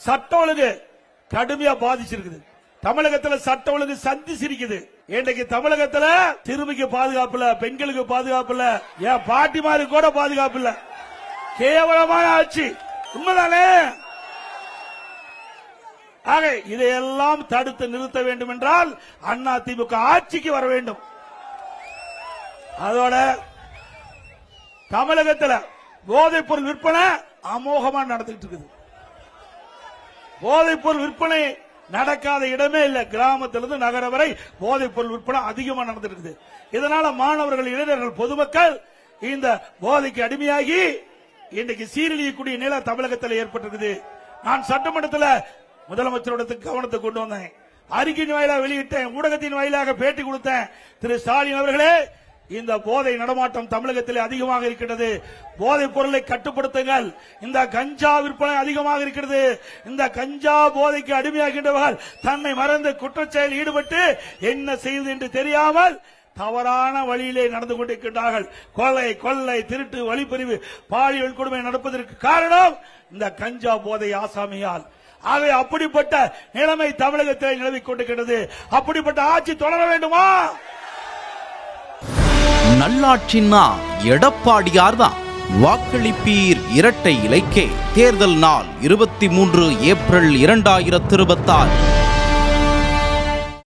சட்ட ஒழுங்கு கடுமையா பாதிச்சிருக்குது. தமிழகத்தில் சட்ட ஒழுங்கு சந்திச்சிருக்குது. இன்றைக்கு தமிழகத்தில் சிறுமிக்கு பாதுகாப்பு இல்ல, பெண்களுக்கு பாதுகாப்பு இல்ல, என் பாட்டிமாருக்கு கூட பாதுகாப்பு இல்ல. கேவலமான ஆட்சி. உண்மைதானே? ஆக இதையெல்லாம் தடுத்து நிறுத்த வேண்டும் என்றால் அதிமுக ஆட்சிக்கு வர வேண்டும். அதோட தமிழகத்தில் போதைப் பொருள் விற்பனை அமோகமா நடந்துட்டு இருக்குது. போதைப் பொருள் விற்பனை நடக்காத இடமே இல்ல. கிராமத்திலிருந்து நகர வரை போதைப் பொருள் விற்பனை அதிகமா நடந்துட்டு இருக்குது. இதனால மாணவர்கள், இளைஞர்கள், பொதுமக்கள் இந்த போதைக்கு அடிமையாகி இன்றைக்கு சீரழியக்கூடிய நிலை தமிழகத்தில் ஏற்பட்டிருக்குது. நான் சட்டமன்றத்தில் முதலமைச்சரோட கவனத்தை கொண்டு வந்தேன், அறிக்கையின் வாயிலாக வெளியிட்டேன், ஊடகத்தின் வாயிலாக பேட்டி கொடுத்தேன். திரு ஸ்டாலின் அவர்களே, இந்த போதை நடமாட்டம் தமிழகத்தில் அதிகமாக இருக்கிறது. போதைப் பொருளை கட்டுப்படுத்துங்கள். இந்த கஞ்சா விற்பனை அதிகமாக இருக்கிறது. இந்த கஞ்சா போதைக்கு அடிமையாகின்றவர்கள் தன்னை மறந்து குற்றச்செயல் ஈடுபட்டு என்ன செய்வது என்று தெரியாமல் தவறான வழியிலே நடந்து கொண்டிருக்கின்றார்கள். கொலை, கொள்ளை, திருட்டு, வழிப்பறிவு, பாலியல் கொடுமை நடப்பதற்கு காரணம் இந்த கஞ்சா போதை ஆசாமியால். ஆகவே அப்படிப்பட்ட நிலைமை தமிழகத்தில் நிலவிக் கொண்டிருக்கிறது. அப்படிப்பட்ட ஆட்சி தொடர வேண்டுமா? நல்லாட்சின்னா எடப்பாடியார் தான். வாக்களிப்பீர் இரட்டை இலைக்கே. தேர்தல் நாள் 23 ஏப்ரல் 2026.